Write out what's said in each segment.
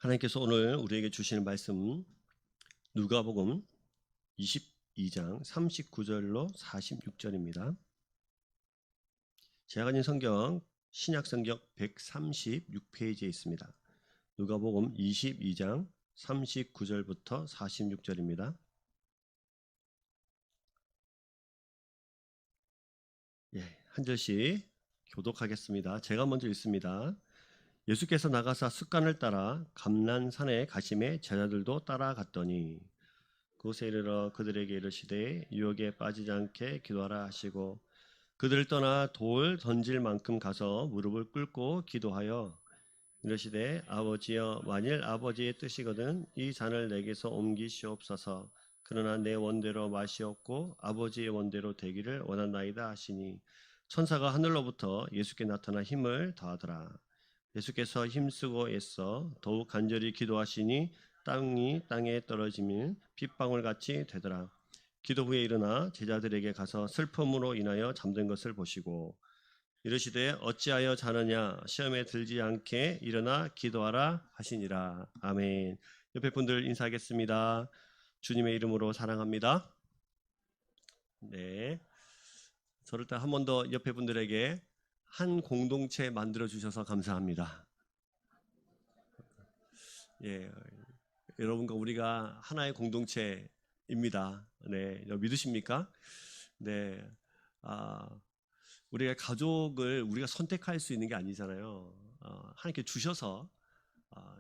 하나님께서 오늘 우리에게 주시는 말씀 누가복음 22장 39절로 46절입니다. 제가 가진 성경 신약성경 136페이지에 있습니다. 누가복음 22장 39절부터 46절입니다. 한 절씩 교독하겠습니다. 제가 먼저 읽습니다. 예수께서 나가사 습관을 따라 감난산에 가심에 제자들도 따라갔더니 그곳에 이르러 그들에게 이르시되 유혹에 빠지지 않게 기도하라 하시고 그들을 떠나 돌 던질 만큼 가서 무릎을 꿇고 기도하여 이르시되 아버지여 만일 아버지의 뜻이거든 이 잔을 내게서 옮기시옵소서. 그러나 내 원대로 마시옵고 아버지의 원대로 되기를 원하나이다 하시니 천사가 하늘로부터 예수께 나타나 힘을 더하더라. 예수께서 힘쓰고 애써 더욱 간절히 기도하시니 땅이 땅에 떨어지면 빗방울같이 되더라. 기도 후에 일어나 제자들에게 가서 슬픔으로 인하여 잠든 것을 보시고 이르시되 어찌하여 자느냐 시험에 들지 않게 일어나 기도하라 하시니라. 아멘. 옆에 분들 인사하겠습니다. 주님의 이름으로 사랑합니다. 네, 저를 한 번 더 옆에 분들에게 한 공동체 만들어 주셔서 감사합니다. 여러분과 우리가 하나의 공동체입니다. 네, 믿으십니까? 네, 우리가 가족을 우리가 선택할 수 있는 게 아니잖아요. 하나님께 주셔서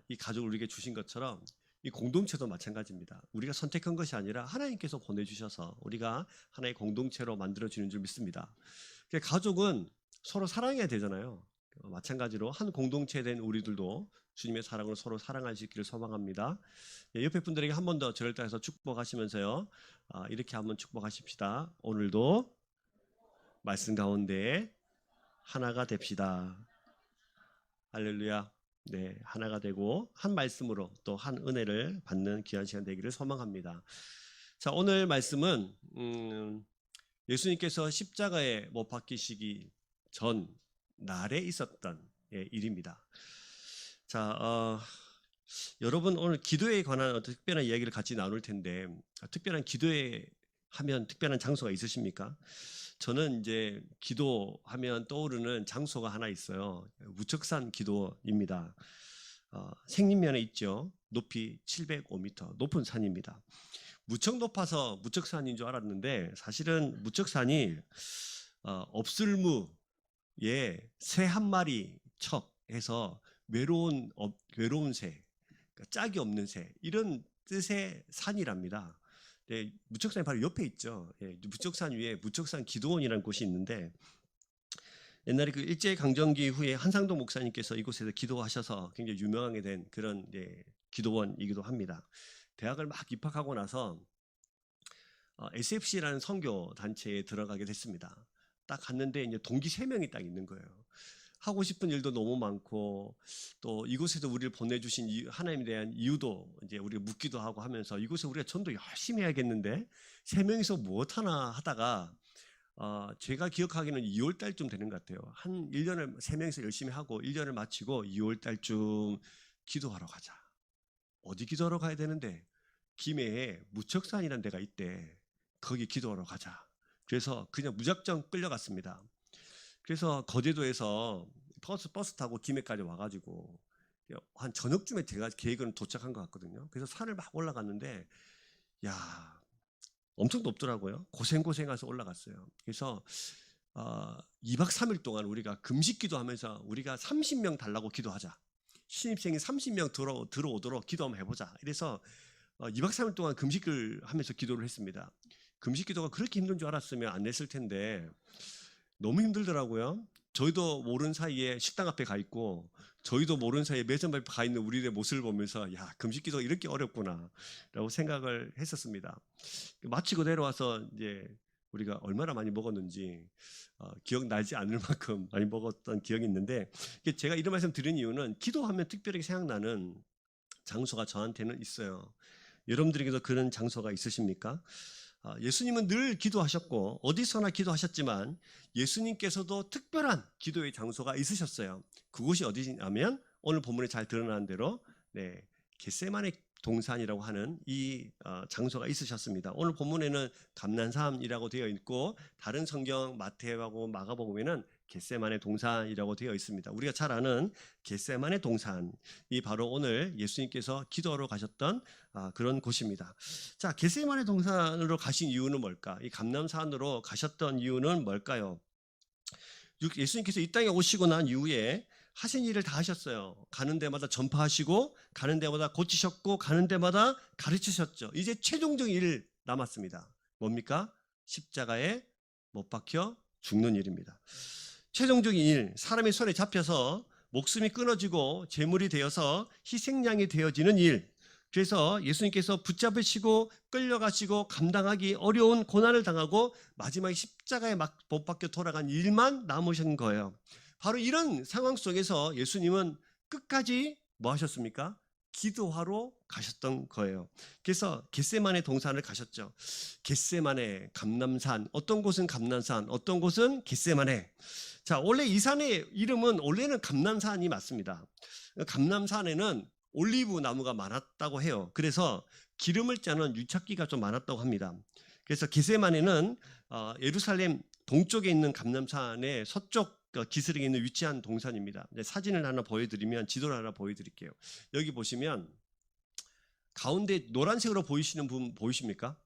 이 가족을 우리에게 주신 것처럼 이 공동체도 마찬가지입니다. 우리가 선택한 것이 아니라 하나님께서 보내주셔서 우리가 하나의 공동체로 만들어지는 줄 믿습니다. 가족은 서로 사랑해야 되잖아요. 마찬가지로 한 공동체에 된 우리들도 주님의 사랑으로 서로 사랑할 수 있기를 소망합니다. 옆에 분들에게 한 번 더 저를 따라서 축복하시면서요. 이렇게 한번 축복하십시다. 오늘도 말씀 가운데 하나가 됩시다. 할렐루야. 네, 하나가 되고 한 말씀으로 또 한 은혜를 받는 귀한 시간 되기를 소망합니다. 자, 오늘 말씀은 예수님께서 십자가에 못 박히시기 전 날에 있었던 일입니다. 자, 여러분 오늘 기도에 관한 어떤 특별한 이야기를 같이 나눌 텐데 특별한 기도에 하면 특별한 장소가 있으십니까? 저는 이제 기도하면 떠오르는 장소가 하나 있어요. 무척산 기도입니다. 생림면에 있죠. 높이 705m 높은 산입니다. 무척 높아서 무척산인 줄 알았는데 사실은 무척산이 없을무에 새 한 마리 척 해서 외로운 새, 그러니까 짝이 없는 새 이런 뜻의 산이랍니다. 네, 무척산이 바로 옆에 있죠. 무척산 위에 무척산 기도원이라는 곳이 있는데 옛날에 그 일제강점기 후에 한상동 목사님께서 이곳에서 기도하셔서 굉장히 유명하게 된 그런 기도원이기도 합니다. 대학을 막 입학하고 나서 SFC라는 선교 단체에 들어가게 됐습니다. 딱 갔는데 이제 동기 3명이 딱 있는 거예요. 하고 싶은 일도 너무 많고 또 이곳에서 우리를 보내주신 하나님에 대한 이유도 이제 우리가 묻기도 하고 하면서 이곳에 우리가 전도 열심히 해야겠는데 3명이서 무엇하나 하다가 제가 기억하기는 2월 달쯤 되는 것 같아요. 한 1년을 3명이서 열심히 하고 1년을 마치고 2월 달쯤 기도하러 가자. 어디 기도하러 가야 되는데 김해에 무척산이라는 데가 있대. 거기 기도하러 가자. 그래서 그냥 무작정 끌려갔습니다. 그래서 거제도에서 버스 타고 김해까지 와가지고 한 저녁쯤에 제가 계획은 도착한 것 같거든요. 그래서 산을 막 올라갔는데 야 엄청 높더라고요. 고생해서 올라갔어요. 그래서 2박 3일 동안 우리가 금식 기도하면서 우리가 30명 달라고 기도하자. 신입생이 30명 들어오도록 기도 한번 해보자. 이래서 2박 3일 동안 금식을 하면서 기도를 했습니다. 금식 기도가 그렇게 힘든 줄 알았으면 안 했을 텐데 너무 힘들더라고요. 저희도 모르는 사이에 식당 앞에 가 있고 저희도 모르는 사이에 매점 앞에 가 있는 우리의 모습을 보면서 야, 금식 기도가 이렇게 어렵구나 라고 생각을 했었습니다. 마치고 내려와서 이제 우리가 얼마나 많이 먹었는지 기억나지 않을 만큼 많이 먹었던 기억이 있는데 제가 이런 말씀 드린 이유는 기도하면 특별하게 생각나는 장소가 저한테는 있어요. 여러분들에게도 그런 장소가 있으십니까? 예수님은 늘 기도하셨고 어디서나 기도하셨지만 예수님께서도 특별한 기도의 장소가 있으셨어요. 그곳이 어디냐면 오늘 본문에 잘 드러난 대로 겟세마네 동산이라고 하는 이 장소가 있으셨습니다. 오늘 본문에는 감난산이라고 되어 있고 다른 성경 마태하고 마가복음에는 겟세마네 동산이라고 되어 있습니다. 우리가 잘 아는 겟세마네 동산이 바로 오늘 예수님께서 기도하러 가셨던 그런 곳입니다. 자, 겟세마네 동산으로 가신 이유는 뭘까? 이 감남산으로 가셨던 이유는 뭘까요? 예수님께서 이 땅에 오시고 난 이후에 하신 일을 다 하셨어요. 가는 데마다 전파하시고 가는 데마다 고치셨고 가는 데마다 가르치셨죠. 이제 최종적인 일 남았습니다. 뭡니까? 십자가에 못 박혀 죽는 일입니다. 최종적인 일, 사람의 손에 잡혀서 목숨이 끊어지고 제물이 되어서 희생양이 되어지는 일. 그래서 예수님께서 붙잡으시고 끌려가시고 감당하기 어려운 고난을 당하고 마지막에 십자가에 못 박혀 돌아간 일만 남으신 거예요. 바로 이런 상황 속에서 예수님은 끝까지 뭐 하셨습니까? 기도하러 가셨던 거예요. 그래서 겟세마네 동산을 가셨죠. 겟세마네, 감남산, 어떤 곳은 감남산, 어떤 곳은 겟세마네. 자, 원래 이 산의 이름은 원래는 감남산이 맞습니다. 감남산에는 올리브 나무가 많았다고 해요. 그래서 기름을 짜는 유착기가 좀 많았다고 합니다. 그래서 겟세마네는 예루살렘 동쪽에 있는 감남산의 서쪽 기슭에 있는 위치한 동산입니다. 사진을 하나 보여드리면, 지도를 하나 보여드릴게요. 여기 보시면 가운데 노란색으로 보이시는 분 보이십니까?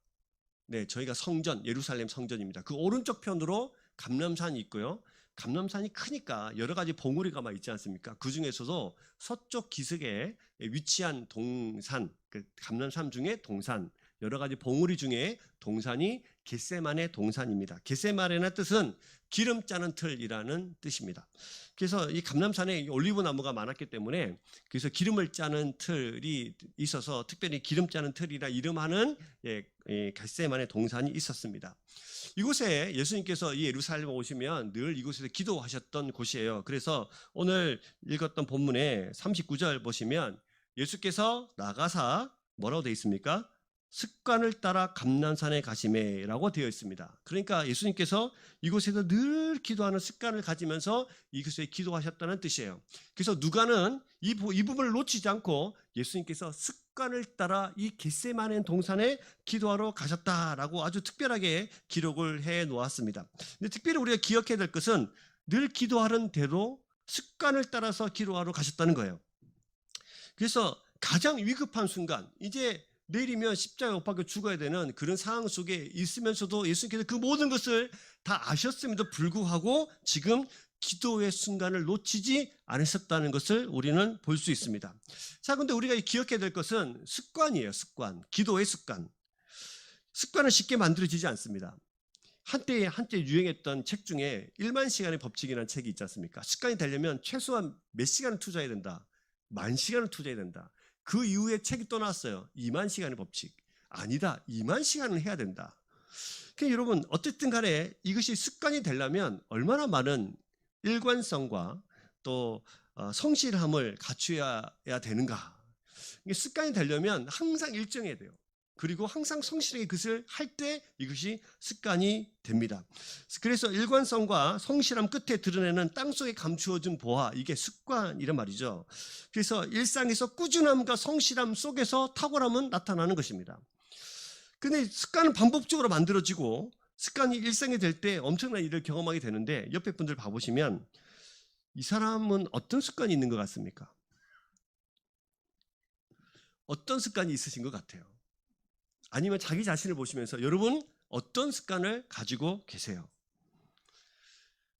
네, 저희가 성전, 예루살렘 성전입니다. 그 오른쪽 편으로 감람산이 있고요. 감람산이 크니까 여러 가지 봉우리가 막 있지 않습니까? 그 중에서도 서쪽 기슭에 위치한 동산, 그 감람산 중에 동산, 여러 가지 봉우리 중에 동산이 겟세마네 동산입니다. 겟세마네의 뜻은 기름 짜는 틀이라는 뜻입니다. 그래서 이 감람산에 올리브 나무가 많았기 때문에 그래서 기름을 짜는 틀이 있어서 특별히 기름 짜는 틀이라 이름하는 겟세마네 동산이 있었습니다. 이곳에 예수님께서 이 예루살렘에 오시면 늘 이곳에서 기도하셨던 곳이에요. 그래서 오늘 읽었던 본문에 39절 보시면 예수께서 나가사 뭐라고 되어 있습니까? 습관을 따라 감난산에 가시매라고 되어 있습니다. 그러니까 예수님께서 이곳에서 늘 기도하는 습관을 가지면서 이곳에 기도하셨다는 뜻이에요. 그래서 누가는 이 부분을 놓치지 않고 예수님께서 습관을 따라 이 겟세마네 동산에 기도하러 가셨다라고 아주 특별하게 기록을 해 놓았습니다. 근데 특별히 우리가 기억해야 될 것은 늘 기도하는 대로 습관을 따라서 기도하러 가셨다는 거예요. 그래서 가장 위급한 순간, 이제 내일이면 십자가에 못 박혀 죽어야 되는 그런 상황 속에 있으면서도 예수님께서 그 모든 것을 다 아셨음에도 불구하고 지금 기도의 순간을 놓치지 않으셨다는 것을 우리는 볼 수 있습니다. 자, 근데 우리가 기억해야 될 것은 습관이에요. 습관. 기도의 습관. 습관은 쉽게 만들어지지 않습니다. 한때 유행했던 책 중에 1만 시간의 법칙이라는 책이 있지 않습니까? 습관이 되려면 최소한 몇 시간을 투자해야 된다. 10,000시간을 투자해야 된다. 그 이후에 책이 또 나왔어요. 2만 시간의 법칙. 아니다. 2만 시간을 해야 된다. 그러니까 여러분, 어쨌든 간에 이것이 습관이 되려면 얼마나 많은 일관성과 또 성실함을 갖춰야 되는가. 습관이 되려면 항상 일정해야 돼요. 그리고 항상 성실하게 그것을 할 때 이것이 습관이 됩니다. 그래서 일관성과 성실함 끝에 드러내는 땅속에 감추어진 보화, 이게 습관이란 말이죠. 그래서 일상에서 꾸준함과 성실함 속에서 탁월함은 나타나는 것입니다. 근데 습관은 반복적으로 만들어지고 습관이 일상이 될 때 엄청난 일을 경험하게 되는데, 옆에 분들 봐보시면 이 사람은 어떤 습관이 있는 것 같습니까? 어떤 습관이 있으신 것 같아요? 아니면 자기 자신을 보시면서 여러분 어떤 습관을 가지고 계세요?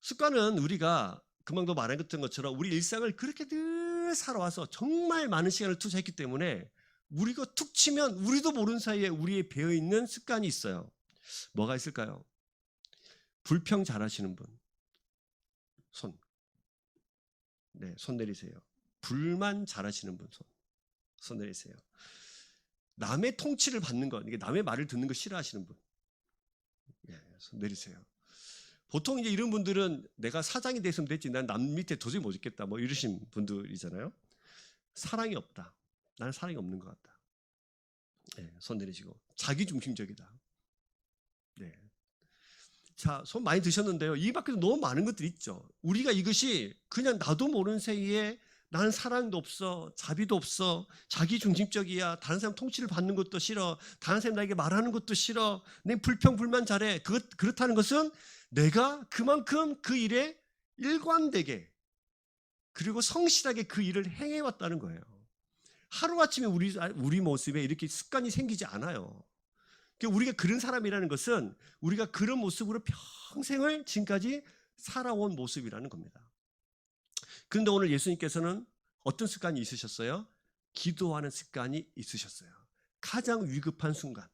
습관은 우리가 금방도 말했던 것처럼 우리 일상을 그렇게 늘 살아와서 정말 많은 시간을 투자했기 때문에 우리가 툭 치면 우리도 모르는 사이에 우리의 배어있는 습관이 있어요. 뭐가 있을까요? 불평 잘하시는 분 손. 네, 손 내리세요. 불만 잘하시는 분 손 내리세요. 남의 통치를 받는 것, 이게 남의 말을 듣는 거 싫어하시는 분, 예, 손 내리세요. 보통 이제 이런 분들은 내가 사장이 됐으면 됐지, 난 남 밑에 도저히 못 있겠다, 뭐 이러신 분들이잖아요. 사랑이 없다. 나는 사랑이 없는 것 같다. 예, 손 내리시고. 자기중심적이다. 예. 자, 손 많이 드셨는데요. 이 밖에도 너무 많은 것들이 있죠. 우리가 이것이 그냥 나도 모르는 사이에 나는 사랑도 없어, 자비도 없어, 자기 중심적이야, 다른 사람 통치를 받는 것도 싫어, 다른 사람 나에게 말하는 것도 싫어, 내 불평불만 잘해. 그렇다는 것은 내가 그만큼 그 일에 일관되게 그리고 성실하게 그 일을 행해왔다는 거예요. 하루아침에 우리 모습에 이렇게 습관이 생기지 않아요. 우리가 그런 사람이라는 것은 우리가 그런 모습으로 평생을 지금까지 살아온 모습이라는 겁니다. 그런데 오늘 예수님께서는 어떤 습관이 있으셨어요? 기도하는 습관이 있으셨어요. 가장 위급한 순간,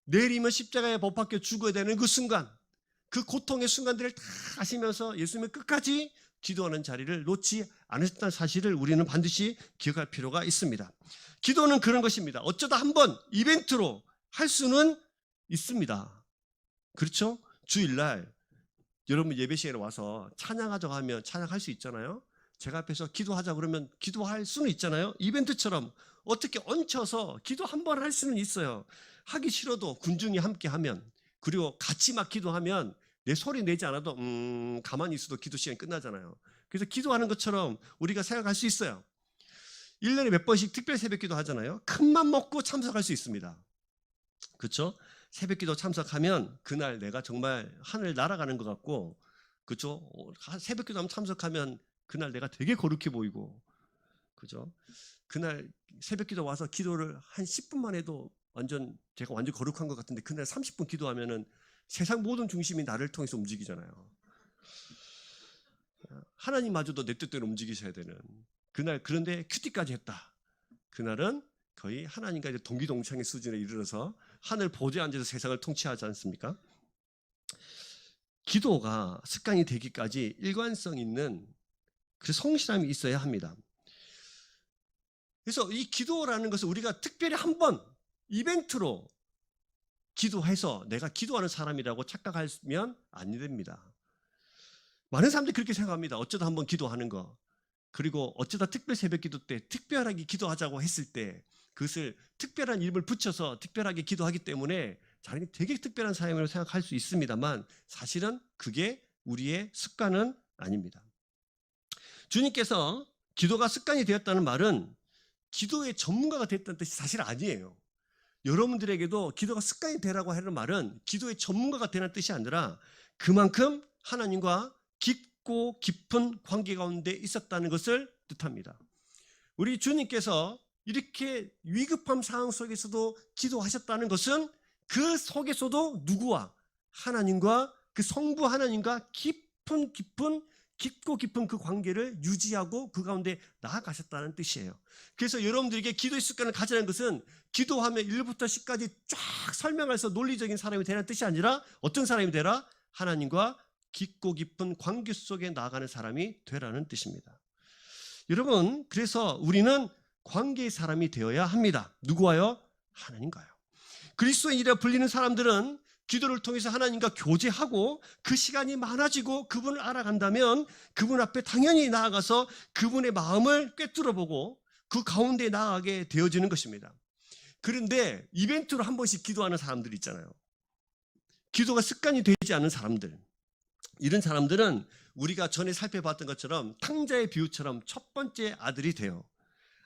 내일이면 십자가에 못 박혀 죽어야 되는 그 순간, 그 고통의 순간들을 다 하시면서 예수님은 끝까지 기도하는 자리를 놓지 않으셨다는 사실을 우리는 반드시 기억할 필요가 있습니다. 기도는 그런 것입니다. 어쩌다 한번 이벤트로 할 수는 있습니다. 그렇죠? 주일날 여러분 예배 시간에 와서 찬양하자고 하면 찬양할 수 있잖아요. 제가 앞에서 기도하자 그러면 기도할 수는 있잖아요. 이벤트처럼 어떻게 얹혀서 기도 한 번 할 수는 있어요. 하기 싫어도 군중이 함께 하면, 그리고 같이 막 기도하면 내 소리 내지 않아도 가만히 있어도 기도 시간이 끝나잖아요. 그래서 기도하는 것처럼 우리가 생각할 수 있어요. 1년에 몇 번씩 특별 새벽기도 하잖아요. 큰맘 먹고 참석할 수 있습니다. 그렇죠? 새벽기도 참석하면 그날 내가 정말 하늘 날아가는 것 같고, 그렇죠? 새벽기도 한번 참석하면 그날 내가 되게 거룩해 보이고, 그죠? 그날 새벽기도 와서 기도를 한 10분만 해도 제가 완전 거룩한 것 같은데, 그날 30분 기도하면은 세상 모든 중심이 나를 통해서 움직이잖아요. 하나님마저도 내 뜻대로 움직이셔야 되는 그날, 그런데 큐티까지 했다. 그날은 거의 하나님과 이제 동기동창의 수준에 이르러서 하늘 보좌에 앉아서 세상을 통치하지 않습니까? 기도가 습관이 되기까지 일관성 있는 그 성실함이 있어야 합니다. 그래서 이 기도라는 것을 우리가 특별히 한번 이벤트로 기도해서 내가 기도하는 사람이라고 착각하면 안 됩니다. 많은 사람들이 그렇게 생각합니다. 어쩌다 한번 기도하는 거, 그리고 어쩌다 특별 새벽 기도 때 특별하게 기도하자고 했을 때 그것을 특별한 이름을 붙여서 특별하게 기도하기 때문에 자기는 되게 특별한 사람이라고 생각할 수 있습니다만, 사실은 그게 우리의 습관은 아닙니다. 주님께서 기도가 습관이 되었다는 말은 기도의 전문가가 됐다는 뜻이 사실 아니에요. 여러분들에게도 기도가 습관이 되라고 하는 말은 기도의 전문가가 되는 뜻이 아니라 그만큼 하나님과 깊고 깊은 관계 가운데 있었다는 것을 뜻합니다. 우리 주님께서 이렇게 위급한 상황 속에서도 기도하셨다는 것은 그 속에서도 누구와? 하나님과, 그 성부 하나님과 깊고 깊은 그 관계를 유지하고 그 가운데 나아가셨다는 뜻이에요. 그래서 여러분들에게 기도의 습관을 가지라는 것은 기도하면 1부터 10까지 쫙 설명해서 논리적인 사람이 되는 뜻이 아니라 어떤 사람이 되라? 하나님과 깊고 깊은 관계 속에 나아가는 사람이 되라는 뜻입니다. 여러분, 그래서 우리는 관계의 사람이 되어야 합니다. 누구와요? 하나님과요. 그리스도인이라 불리는 사람들은 기도를 통해서 하나님과 교제하고 그 시간이 많아지고 그분을 알아간다면 그분 앞에 당연히 나아가서 그분의 마음을 꿰뚫어보고 그 가운데 나아가게 되어지는 것입니다. 그런데 이벤트로 한 번씩 기도하는 사람들 있잖아요. 기도가 습관이 되지 않은 사람들, 이런 사람들은 우리가 전에 살펴봤던 것처럼 탕자의 비유처럼 첫 번째 아들이 돼요.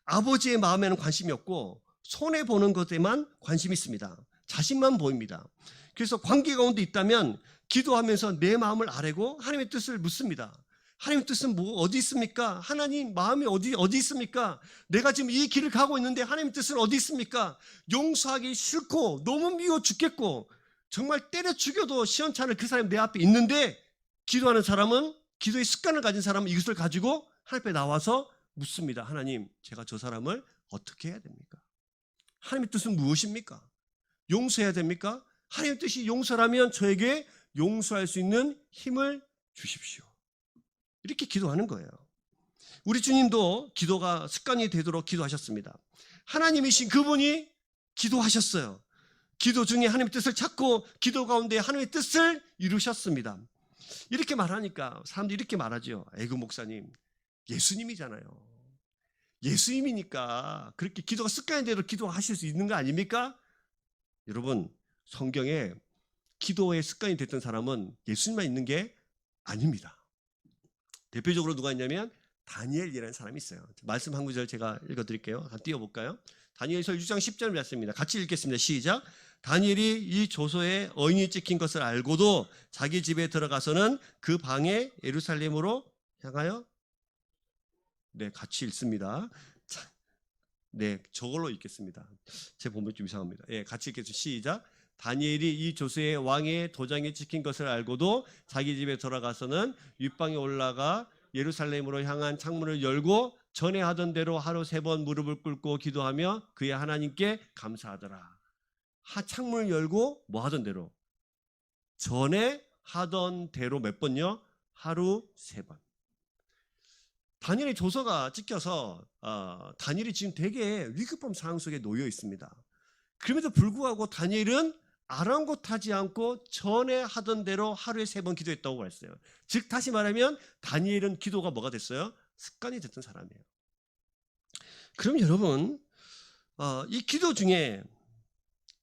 아버지의 마음에는 관심이 없고 손해보는 것에만 관심이 있습니다. 자신만 보입니다. 그래서 관계 가운데 있다면 기도하면서 내 마음을 아뢰고 하나님의 뜻을 묻습니다. 하나님의 뜻은 어디 있습니까? 하나님 마음이 어디 있습니까? 내가 지금 이 길을 가고 있는데 하나님의 뜻은 어디 있습니까? 용서하기 싫고 너무 미워 죽겠고 정말 때려 죽여도 시원찮을 그 사람이 내 앞에 있는데, 기도하는 사람은, 기도의 습관을 가진 사람은 이것을 가지고 하나님 앞에 나와서 묻습니다. 하나님, 제가 저 사람을 어떻게 해야 됩니까? 하나님의 뜻은 무엇입니까? 용서해야 됩니까? 하나님의 뜻이 용서라면 저에게 용서할 수 있는 힘을 주십시오. 이렇게 기도하는 거예요. 우리 주님도 기도가 습관이 되도록 기도하셨습니다. 하나님이신 그분이 기도하셨어요. 기도 중에 하나님의 뜻을 찾고 기도 가운데 하나님의 뜻을 이루셨습니다. 이렇게 말하니까 사람들이 이렇게 말하죠. 그 목사님, 예수님이잖아요. 예수님이니까 그렇게 기도가 습관이 되도록 기도하실 수 있는 거 아닙니까? 여러분, 성경에 기도의 습관이 됐던 사람은 예수님만 있는 게 아닙니다. 대표적으로 누가 있냐면 다니엘이라는 사람이 있어요. 말씀 한 구절 제가 읽어드릴게요. 한번 띄워볼까요? 다니엘서 6장 10절 말씀입니다. 같이 읽겠습니다. 시작. 다니엘이 이 조서에 어인이 찍힌 것을 알고도 자기 집에 들어가서는 그 방에 예루살렘으로 향하여 같이 읽습니다. 저걸로 읽겠습니다. 제 보면 좀 이상합니다. 같이 읽겠습니다. 시작. 다니엘이 이 조서에 왕의 도장에 찍힌 것을 알고도 자기 집에 들어가서는 윗방에 올라가 예루살렘으로 향한 창문을 열고 전에 하던 대로 하루 3번 무릎을 꿇고 기도하며 그의 하나님께 감사하더라. 창문을 열고 뭐 하던 대로? 전에 하던 대로 몇 번요? 하루 3번. 다니엘의 조서가 찍혀서 다니엘이 지금 되게 위급한 상황 속에 놓여 있습니다. 그럼에도 불구하고 다니엘은 아랑곳하지 않고 전에 하던 대로 하루에 3번 기도했다고 했어요. 즉 다시 말하면 다니엘은 기도가 뭐가 됐어요? 습관이 됐던 사람이에요. 그럼 여러분 이 기도 중에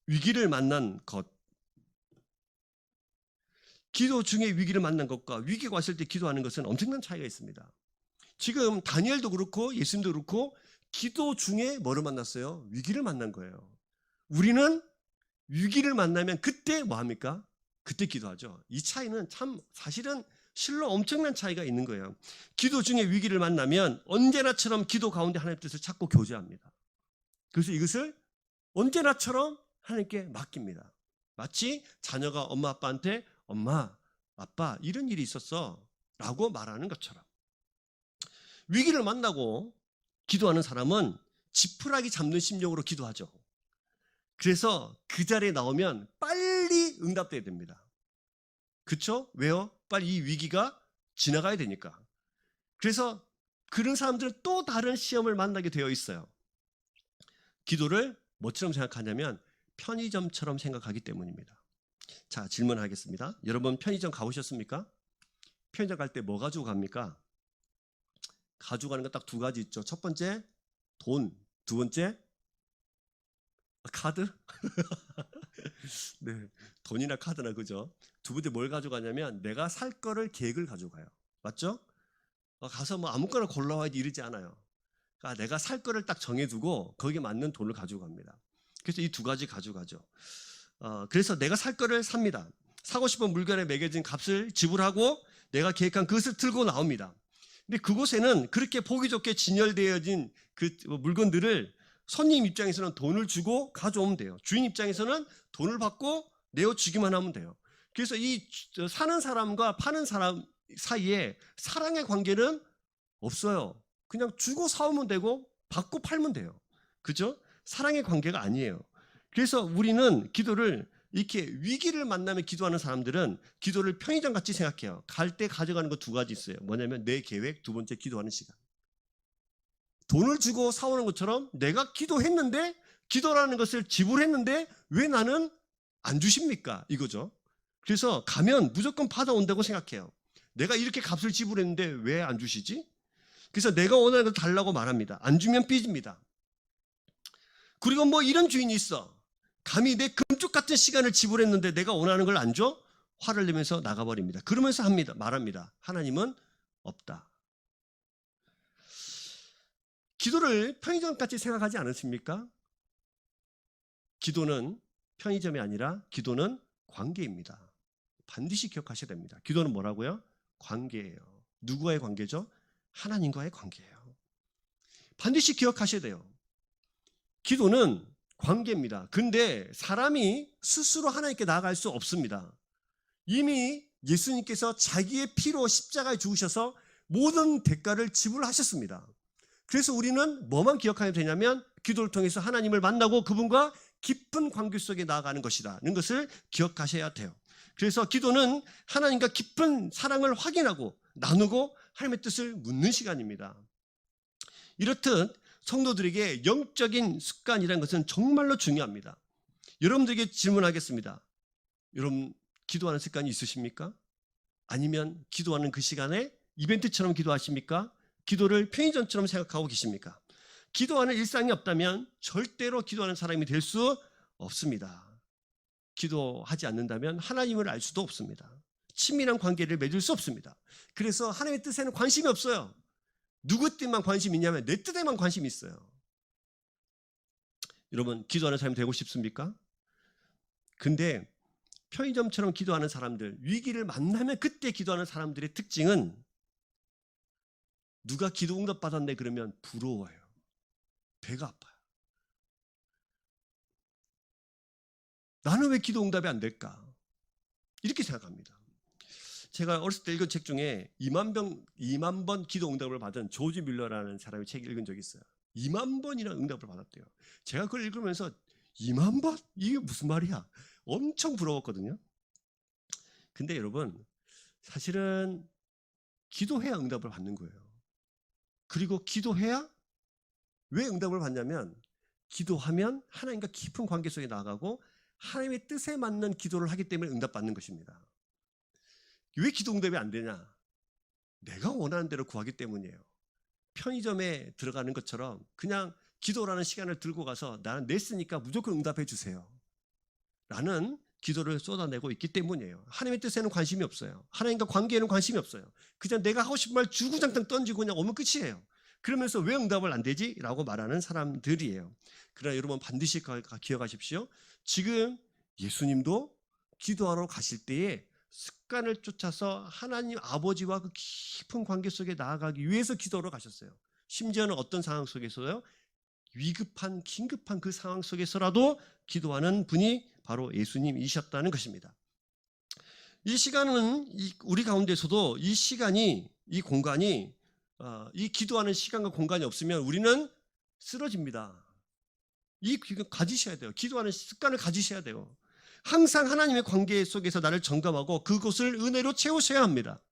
위기를 만난 것, 기도 중에 위기를 만난 것과 위기가 왔을 때 기도하는 것은 엄청난 차이가 있습니다. 지금 다니엘도 그렇고 예수님도 그렇고 기도 중에 뭐를 만났어요? 위기를 만난 거예요. 우리는 위기를 만나면 그때 뭐 합니까? 그때 기도하죠. 이 차이는 참 사실은 실로 엄청난 차이가 있는 거예요. 기도 중에 위기를 만나면 언제나처럼 기도 가운데 하나님의 뜻을 찾고 교제합니다. 그래서 이것을 언제나처럼 하나님께 맡깁니다. 마치 자녀가 엄마 아빠한테 엄마, 아빠 이런 일이 있었어 라고 말하는 것처럼. 위기를 만나고 기도하는 사람은 지푸라기 잡는 심령으로 기도하죠. 그래서 그 자리에 나오면 빨리 응답돼야 됩니다. 그렇죠? 왜요? 빨리 이 위기가 지나가야 되니까. 그래서 그런 사람들은 또 다른 시험을 만나게 되어 있어요. 기도를 뭐처럼 생각하냐면 편의점처럼 생각하기 때문입니다. 자, 질문하겠습니다. 여러분 편의점 가보셨습니까? 편의점 갈 때 뭐 가지고 갑니까? 가지고 가는 거 딱 2가지 있죠. 첫 번째 돈, 두 번째 카드? 네, 돈이나 카드나 그죠? 두 번째 뭘 가져가냐면 내가 살 거를 계획을 가져가요. 맞죠? 가서 뭐 아무거나 골라와야지 이러지 않아요. 그러니까 내가 살 거를 딱 정해두고 거기에 맞는 돈을 가져갑니다. 그래서 이 2가지 가져가죠. 그래서 내가 살 거를 삽니다. 사고 싶은 물건에 매겨진 값을 지불하고 내가 계획한 그것을 들고 나옵니다. 근데 그곳에는 그렇게 보기 좋게 진열되어진 그 물건들을 손님 입장에서는 돈을 주고 가져오면 돼요. 주인 입장에서는 돈을 받고 내어주기만 하면 돼요. 그래서 이 사는 사람과 파는 사람 사이에 사랑의 관계는 없어요. 그냥 주고 사오면 되고 받고 팔면 돼요. 그죠? 사랑의 관계가 아니에요. 그래서 우리는 기도를 이렇게 위기를 만나면 기도하는 사람들은 기도를 편의점같이 생각해요. 갈 때 가져가는 거 2가지 있어요. 뭐냐면 내 계획, 두 번째 기도하는 시간. 돈을 주고 사오는 것처럼 내가 기도했는데 기도라는 것을 지불했는데 왜 나는 안 주십니까? 이거죠. 그래서 가면 무조건 받아온다고 생각해요. 내가 이렇게 값을 지불했는데 왜 안 주시지? 그래서 내가 원하는 걸 달라고 말합니다. 안 주면 삐집니다. 그리고 뭐 이런 주인이 있어. 감히 내 금쪽 같은 시간을 지불했는데 내가 원하는 걸 안 줘? 화를 내면서 나가버립니다. 그러면서 말합니다. 하나님은 없다. 기도를 편의점같이 생각하지 않으십니까? 기도는 편의점이 아니라 기도는 관계입니다. 반드시 기억하셔야 됩니다. 기도는 뭐라고요? 관계예요. 누구와의 관계죠? 하나님과의 관계예요. 반드시 기억하셔야 돼요. 기도는 관계입니다. 근데 사람이 스스로 하나님께 나아갈 수 없습니다. 이미 예수님께서 자기의 피로 십자가에 죽으셔서 모든 대가를 지불하셨습니다. 그래서 우리는 뭐만 기억하면 되냐면 기도를 통해서 하나님을 만나고 그분과 깊은 관계 속에 나아가는 것이라는 것을 기억하셔야 돼요. 그래서 기도는 하나님과 깊은 사랑을 확인하고 나누고 하나님의 뜻을 묻는 시간입니다. 이렇듯 성도들에게 영적인 습관이라는 것은 정말로 중요합니다. 여러분들에게 질문하겠습니다. 여러분 기도하는 습관이 있으십니까? 아니면 기도하는 그 시간에 이벤트처럼 기도하십니까? 기도를 편의점처럼 생각하고 계십니까? 기도하는 일상이 없다면 절대로 기도하는 사람이 될 수 없습니다. 기도하지 않는다면 하나님을 알 수도 없습니다. 친밀한 관계를 맺을 수 없습니다. 그래서 하나님의 뜻에는 관심이 없어요. 누구 뜻만 관심이 있냐면 내 뜻에만 관심이 있어요. 여러분, 기도하는 사람이 되고 싶습니까? 근데 편의점처럼 기도하는 사람들, 위기를 만나면 그때 기도하는 사람들의 특징은 누가 기도 응답 받았네 그러면 부러워요. 배가 아파요. 나는 왜 기도 응답이 안 될까? 이렇게 생각합니다. 제가 어렸을 때 읽은 책 중에 2만 번 기도 응답을 받은 조지 밀러라는 사람의 책을 읽은 적이 있어요. 2만 번이나 응답을 받았대요. 제가 그걸 읽으면서 2만 번? 이게 무슨 말이야? 엄청 부러웠거든요. 근데 여러분, 사실은 기도해야 응답을 받는 거예요. 그리고 기도해야 왜 응답을 받냐면 기도하면 하나님과 깊은 관계 속에 나가고 하나님의 뜻에 맞는 기도를 하기 때문에 응답받는 것입니다. 왜 기도 응답이 안 되냐? 내가 원하는 대로 구하기 때문이에요. 편의점에 들어가는 것처럼 그냥 기도라는 시간을 들고 가서 나는 냈으니까 무조건 응답해 주세요 라는 기도를 쏟아내고 있기 때문이에요. 하나님의 뜻에는 관심이 없어요. 하나님과 관계에는 관심이 없어요. 그냥 내가 하고 싶은 말 주구장창 던지고 그냥 오면 끝이에요. 그러면서 왜 응답을 안 되지? 라고 말하는 사람들이에요. 그러나 여러분 반드시 기억하십시오. 지금 예수님도 기도하러 가실 때에 습관을 쫓아서 하나님 아버지와 그 깊은 관계 속에 나아가기 위해서 기도하러 가셨어요. 심지어는 어떤 상황 속에서요? 위급한 긴급한 그 상황 속에서라도 기도하는 분이 바로 예수님이셨다는 것입니다. 이 시간은 우리 가운데서도 이 시간이, 이 공간이, 이 기도하는 시간과 공간이 없으면 우리는 쓰러집니다. 가지셔야 돼요. 기도하는 습관을 가지셔야 돼요. 항상 하나님의 관계 속에서 나를 점검하고 그곳을 은혜로 채우셔야 합니다.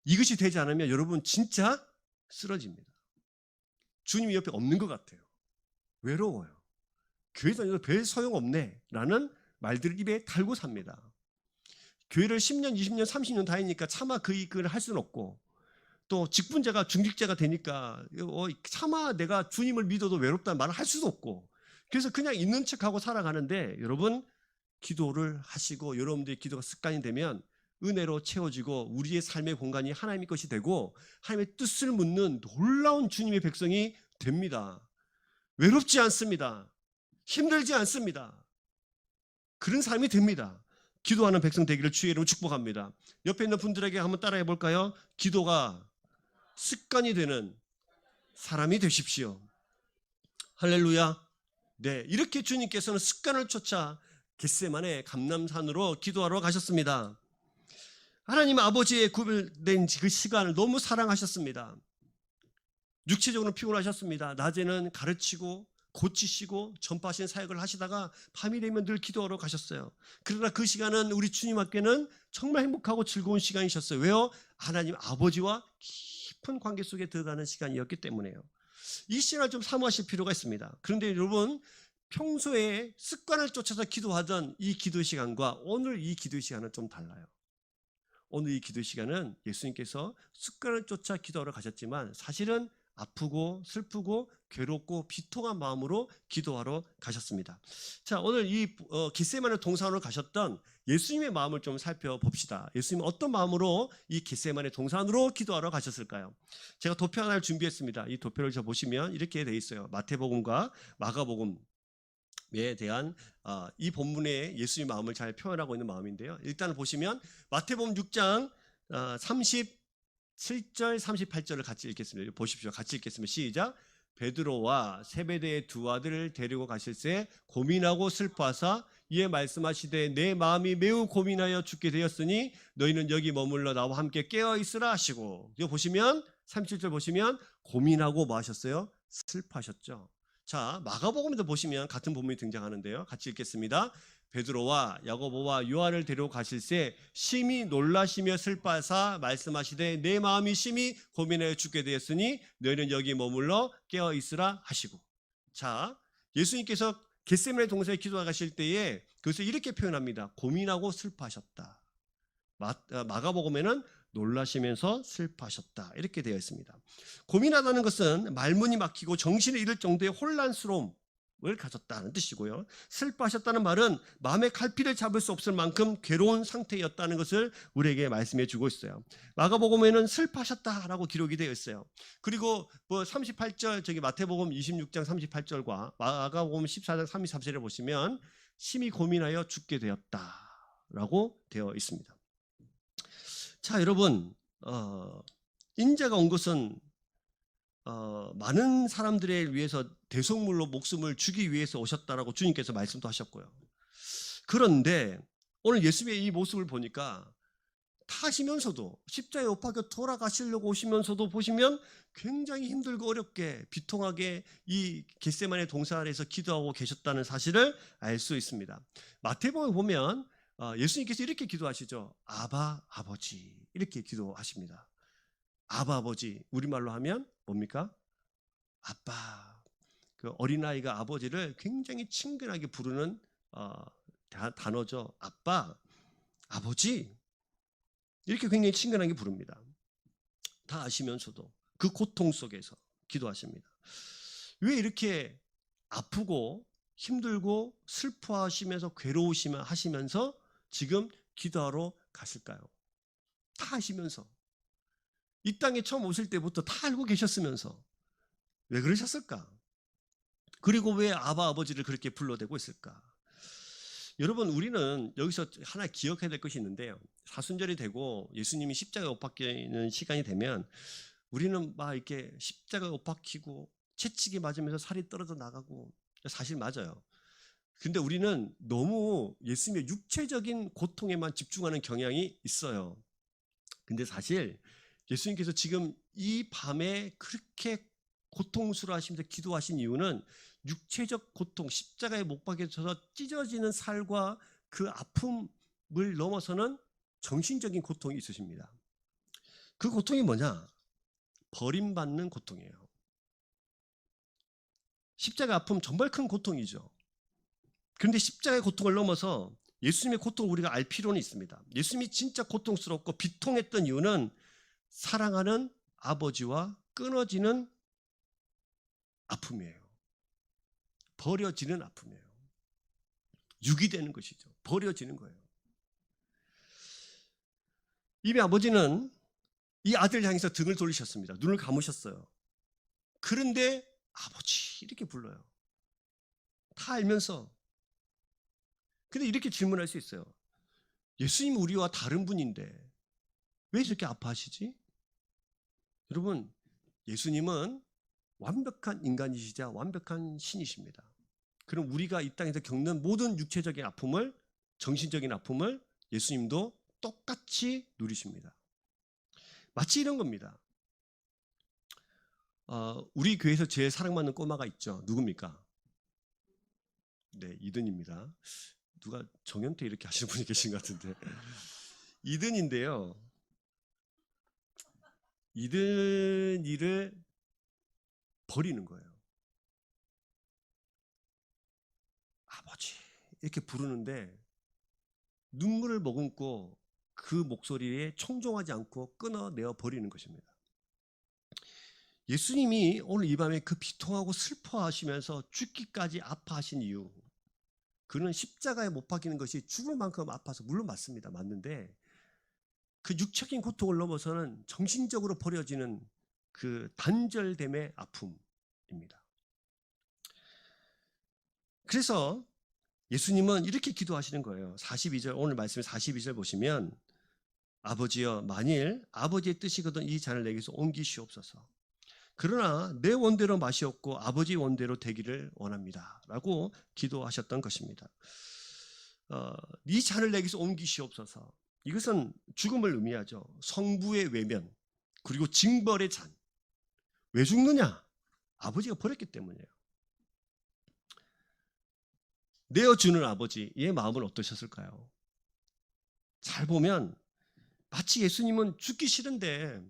이것이 되지 않으면 여러분 진짜 쓰러집니다. 주님이 옆에 없는 것 같아요. 외로워요. 교회 다녀도 별 소용없네 라는 말들을 입에 달고 삽니다. 교회를 10년, 20년, 30년 다니니까 차마 그 일을 할 수는 없고 또 직분자가 중직자가 되니까 차마 내가 주님을 믿어도 외롭다는 말을 할 수도 없고 그래서 그냥 있는 척하고 살아가는데 여러분 기도를 하시고 여러분들의 기도가 습관이 되면 은혜로 채워지고 우리의 삶의 공간이 하나님의 것이 되고 하나님의 뜻을 묻는 놀라운 주님의 백성이 됩니다. 외롭지 않습니다. 힘들지 않습니다. 그런 삶이 됩니다. 기도하는 백성 되기를 주의 이름으로 축복합니다. 옆에 있는 분들에게 한번 따라해 볼까요? 기도가 습관이 되는 사람이 되십시오. 할렐루야. 네, 이렇게 주님께서는 습관을 쫓아 겟세마네 감람산으로 기도하러 가셨습니다. 하나님 아버지의 구별된 그 시간을 너무 사랑하셨습니다. 육체적으로 피곤하셨습니다. 낮에는 가르치고 고치시고 전파하시는 사역을 하시다가 밤이 되면 늘 기도하러 가셨어요. 그러나 그 시간은 우리 주님 앞에는 정말 행복하고 즐거운 시간이셨어요. 왜요? 하나님 아버지와 깊은 관계 속에 들어가는 시간이었기 때문에요. 이 시간을 좀 사모하실 필요가 있습니다. 그런데 여러분 평소에 습관을 쫓아서 기도하던 이 기도 시간과 오늘 이 기도 시간은 좀 달라요. 오늘 이 기도 시간은 예수님께서 습관을 쫓아 기도하러 가셨지만 사실은 아프고 슬프고 괴롭고 비통한 마음으로 기도하러 가셨습니다. 자, 오늘 이 겟세마네 동산으로 가셨던 예수님의 마음을 좀 살펴봅시다. 예수님은 어떤 마음으로 이 겟세마네 동산으로 기도하러 가셨을까요? 제가 도표 하나를 준비했습니다. 이 도표를 보시면 이렇게 돼 있어요. 마태복음과 마가복음에 대한 이 본문에 예수님의 마음을 잘 표현하고 있는 마음인데요. 일단 보시면 마태복음 6장 37절 38절을 같이 읽겠습니다. 보십시오. 같이 읽겠습니다. 시작. 베드로와 세베대의 두 아들을 데리고 가실새 고민하고 슬퍼하사 이에 말씀하시되 내 마음이 매우 고민하여 죽게 되었으니 너희는 여기 머물러 나와 함께 깨어 있으라 하시고, 이거 보시면 37절 보시면 고민하고 뭐 하셨어요? 슬퍼하셨죠. 자, 마가복음에도 보시면 같은 본문이 등장하는데요. 같이 읽겠습니다. 베드로와 야고보와 요한을 데리고 가실새 심히 놀라시며 슬퍼하사 말씀하시되 내 마음이 심히 고민하여 죽게 되었으니 너희는 여기 머물러 깨어 있으라 하시고. 자, 예수님께서 겟세마네 동산에 기도하실 때에 그것을 이렇게 표현합니다. 고민하고 슬퍼하셨다. 마가복음에는 놀라시면서 슬퍼하셨다 이렇게 되어 있습니다. 고민하다는 것은 말문이 막히고 정신을 잃을 정도의 혼란스러움, 가졌다는 뜻이고요. 슬퍼하셨다는 말은 마음의 갈피를 잡을 수 없을 만큼 괴로운 상태였다는 것을 우리에게 말씀해 주고 있어요. 마가복음에는 슬퍼하셨다라고 기록이 되어 있어요. 그리고 38절 저기 마태복음 26장 38절과 마가복음 14장 33절에 보시면 심히 고민하여 죽게 되었다라고 되어 있습니다. 자, 여러분, 인자가 온 것은 많은 사람들을 위해서 대속물로 목숨을 주기 위해서 오셨다라고 주님께서 말씀도 하셨고요. 그런데 오늘 예수님의 이 모습을 보니까 타시면서도 십자가에 못 박혀 돌아가시려고 오시면서도 보시면 굉장히 힘들고 어렵게 비통하게 이 겟세마네 동산에서 기도하고 계셨다는 사실을 알 수 있습니다. 마태복음에 보면 예수님께서 이렇게 기도하시죠. 아바 아버지 이렇게 기도하십니다. 아바 아버지, 우리말로 하면 뭡니까? 아빠. 그 어린아이가 아버지를 굉장히 친근하게 부르는 단어죠. 아빠, 아버지. 이렇게 굉장히 친근하게 부릅니다. 다 아시면서도 그 고통 속에서 기도하십니다. 왜 이렇게 아프고 힘들고 슬퍼하시면서 괴로우시면 하시면서 지금 기도하러 가실까요? 다 아시면서. 이 땅에 처음 오실 때부터 다 알고 계셨으면서 왜 그러셨을까? 그리고 왜 아바 아버지를 그렇게 불러대고 있을까? 여러분, 우리는 여기서 하나 기억해야 될 것이 있는데요. 사순절이 되고 예수님이 십자가에 못 박히는 시간이 되면 우리는 막 이렇게 십자가에 못 박히고 채찍이 맞으면서 살이 떨어져 나가고, 사실 맞아요. 근데 우리는 너무 예수님의 육체적인 고통에만 집중하는 경향이 있어요. 근데 사실 예수님께서 지금 이 밤에 그렇게 고통스러워하시면서 기도하신 이유는 육체적 고통, 십자가에 못 박혀서 찢어지는 살과 그 아픔을 넘어서는 정신적인 고통이 있으십니다. 그 고통이 뭐냐? 버림받는 고통이에요. 십자가 아픔 정말 큰 고통이죠. 그런데 십자가의 고통을 넘어서 예수님의 고통을 우리가 알 필요는 있습니다. 예수님이 진짜 고통스럽고 비통했던 이유는 사랑하는 아버지와 끊어지는 아픔이에요. 버려지는 아픔이에요. 유기되는 것이죠. 버려지는 거예요. 이미 아버지는 이 아들을 향해서 등을 돌리셨습니다. 눈을 감으셨어요. 그런데 아버지 이렇게 불러요. 다 알면서. 근데 이렇게 질문할 수 있어요. 예수님 우리와 다른 분인데 왜 이렇게 아파하시지? 여러분, 예수님은 완벽한 인간이시자 완벽한 신이십니다. 그럼 우리가 이 땅에서 겪는 모든 육체적인 아픔을, 정신적인 아픔을 예수님도 똑같이 누리십니다. 마치 이런 겁니다. 우리 교회에서 제일 사랑받는 꼬마가 있죠. 누굽니까? 네, 이든입니다. 누가 정현태 이렇게 하시는 분이 계신 것 같은데. 이든인데요. 이든이를 버리는 거예요. 아버지 이렇게 부르는데 눈물을 머금고 그 목소리에 청종하지 않고 끊어내어 버리는 것입니다. 예수님이 오늘 이 밤에 그 비통하고 슬퍼하시면서 죽기까지 아파하신 이유, 그는 십자가에 못 박히는 것이 죽을 만큼 아파서, 물론 맞습니다. 맞는데 그 육적인 고통을 넘어서는 정신적으로 버려지는 그 단절됨의 아픔입니다. 그래서 예수님은 이렇게 기도하시는 거예요. 42절, 오늘 말씀 42절 보시면 아버지여, 만일 아버지의 뜻이거든 이 잔을 내게서 옮기시옵소서. 그러나 내 원대로 마시옵고 아버지 원대로 되기를 원합니다 라고 기도하셨던 것입니다. 이 잔을 내게서 옮기시옵소서. 이것은 죽음을 의미하죠. 성부의 외면, 그리고 징벌의 잔. 왜 죽느냐? 아버지가 버렸기 때문이에요. 내어주는 아버지의 마음은 어떠셨을까요? 잘 보면 마치 예수님은 죽기 싫은데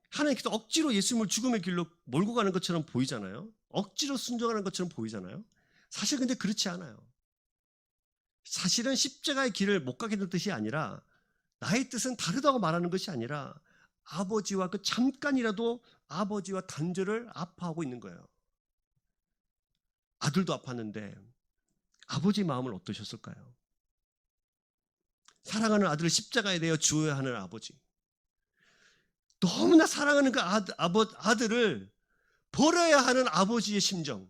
하나님께서 억지로 예수님을 죽음의 길로 몰고 가는 것처럼 보이잖아요. 억지로 순종하는 것처럼 보이잖아요. 사실 근데 그렇지 않아요. 사실은 십자가의 길을 못 가게 될 뜻이 아니라, 나의 뜻은 다르다고 말하는 것이 아니라 아버지와 그 잠깐이라도 아버지와 단절을 아파하고 있는 거예요. 아들도 아팠는데 아버지의 마음은 어떠셨을까요? 사랑하는 아들을 십자가에 내어 주어야 하는 아버지, 너무나 사랑하는 그 아들을 버려야 하는 아버지의 심정,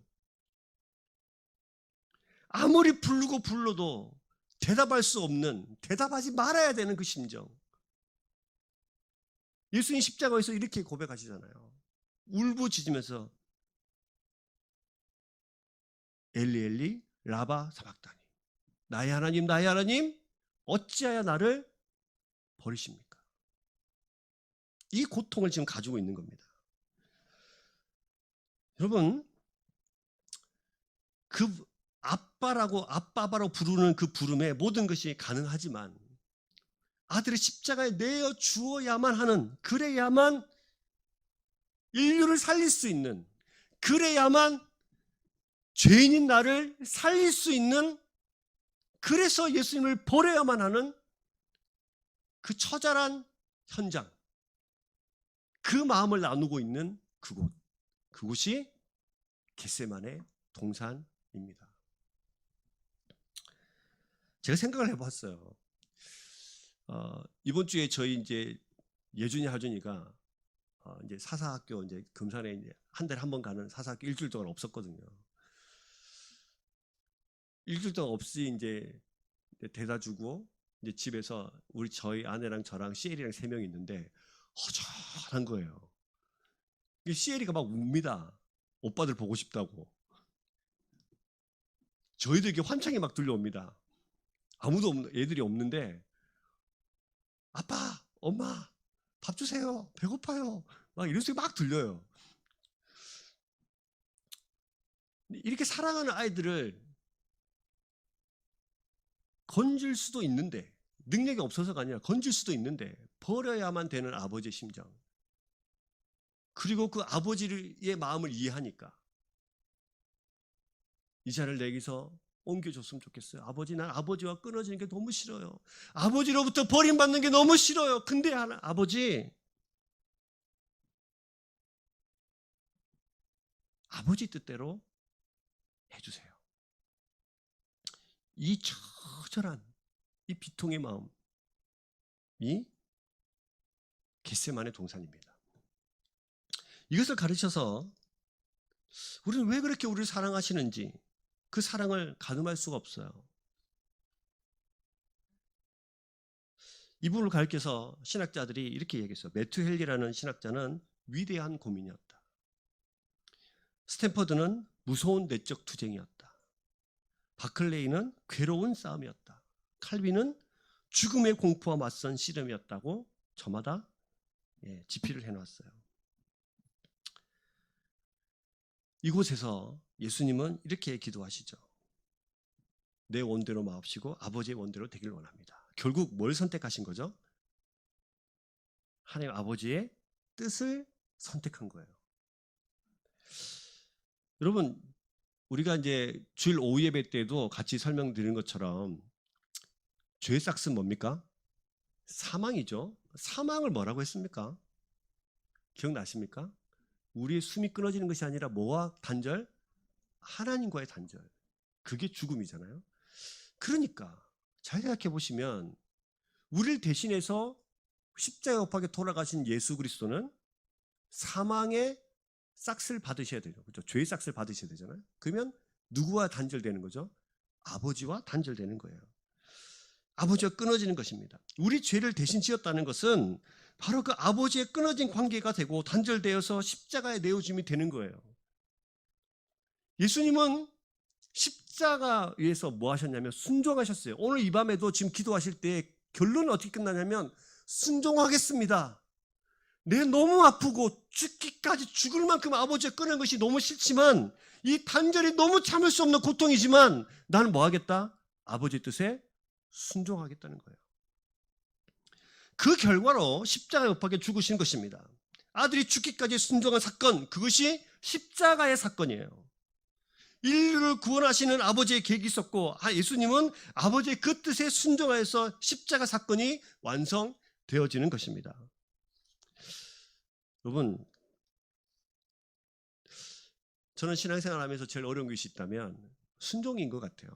아무리 부르고 불러도 대답할 수 없는, 대답하지 말아야 되는 그 심정. 예수님 십자가에서 이렇게 고백하시잖아요. 울부짖으면서 엘리 엘리 라바 사박다니, 나의 하나님 나의 하나님 어찌하여 나를 버리십니까? 이 고통을 지금 가지고 있는 겁니다. 여러분, 그 아빠라고 부르는 그 부름에 모든 것이 가능하지만 아들을 십자가에 내어 주어야만 하는, 그래야만 인류를 살릴 수 있는, 그래야만 죄인인 나를 살릴 수 있는, 그래서 예수님을 버려야만 하는 그 처절한 현장, 그 마음을 나누고 있는 그곳이 겟세마네 동산입니다. 제가 생각을 해봤어요. 이번 주에 저희 이제 예준이 하준이가 이제 사사학교, 이제 금산에 이제 한 달에 한 번 가는 사사학교 일주일 동안 없었거든요. 일주일 동안 없이 이제 대다 주고 이제 집에서 저희 아내랑 저랑 시엘이랑 3명이 있는데 허전한 거예요. 시엘이가 막 웁니다. 오빠들 보고 싶다고. 저희도 이게 환청이 막 들려옵니다. 아무도 없는, 애들이 없는데 아빠, 엄마, 밥 주세요. 배고파요. 막 이런 소리 막 들려요. 이렇게 사랑하는 아이들을 건질 수도 있는데, 능력이 없어서가 아니라 건질 수도 있는데 버려야만 되는 아버지의 심정, 그리고 그 아버지의 마음을 이해하니까 이 자를 내게서 옮겨줬으면 좋겠어요. 아버지, 난 아버지와 끊어지는 게 너무 싫어요. 아버지로부터 버림받는 게 너무 싫어요. 근데 아버지 뜻대로 해주세요. 이 처절한 이 비통의 마음이 겟세마네 동산입니다. 이것을 가르쳐서 우리는 왜 그렇게 우리를 사랑하시는지, 그 사랑을 가늠할 수가 없어요. 이 부분을 가르쳐서 신학자들이 이렇게 얘기했어요. 매튜 헬리라는 신학자는 위대한 고민이었다. 스탠퍼드는 무서운 내적 투쟁이었다. 바클레이는 괴로운 싸움이었다. 칼빈은 죽음의 공포와 맞선 씨름이었다고 저마다 지필을 해놨어요. 이곳에서 예수님은 이렇게 기도하시죠. 내 원대로 마옵시고 아버지의 원대로 되길 원합니다. 결국 뭘 선택하신 거죠? 하나님 아버지의 뜻을 선택한 거예요. 여러분, 우리가 이제 주일 오후 예배 때도 같이 설명드린 것처럼 죄의 삭스는 뭡니까? 사망이죠. 사망을 뭐라고 했습니까? 기억나십니까? 우리의 숨이 끊어지는 것이 아니라 뭐와 단절? 하나님과의 단절. 그게 죽음이잖아요. 그러니까 잘 생각해 보시면 우리를 대신해서 십자가 못 돌아가신 예수 그리스도는 사망의 삭스를 받으셔야 되죠. 그렇죠? 죄의 삭스를 받으셔야 되잖아요. 그러면 누구와 단절되는 거죠? 아버지와 단절되는 거예요. 아버지와 끊어지는 것입니다. 우리 죄를 대신 지었다는 것은 바로 그 아버지의 끊어진 관계가 되고 단절되어서 십자가에 내어줌이 되는 거예요. 예수님은 십자가 위에서 뭐 하셨냐면 순종하셨어요. 오늘 이 밤에도 지금 기도하실 때 결론은 어떻게 끝나냐면 순종하겠습니다. 내 너무 아프고 죽기까지 죽을 만큼 아버지가 끊은 것이 너무 싫지만, 이 단절이 너무 참을 수 없는 고통이지만 나는 뭐 하겠다? 아버지의 뜻에 순종하겠다는 거예요. 그 결과로 십자가에 못 박혀 죽으신 것입니다. 아들이 죽기까지 순종한 사건, 그것이 십자가의 사건이에요. 인류를 구원하시는 아버지의 계획이 있었고, 예수님은 아버지의 그 뜻에 순종하여서 십자가 사건이 완성되어지는 것입니다. 여러분, 저는 신앙생활 하면서 제일 어려운 것이 있다면 순종인 것 같아요.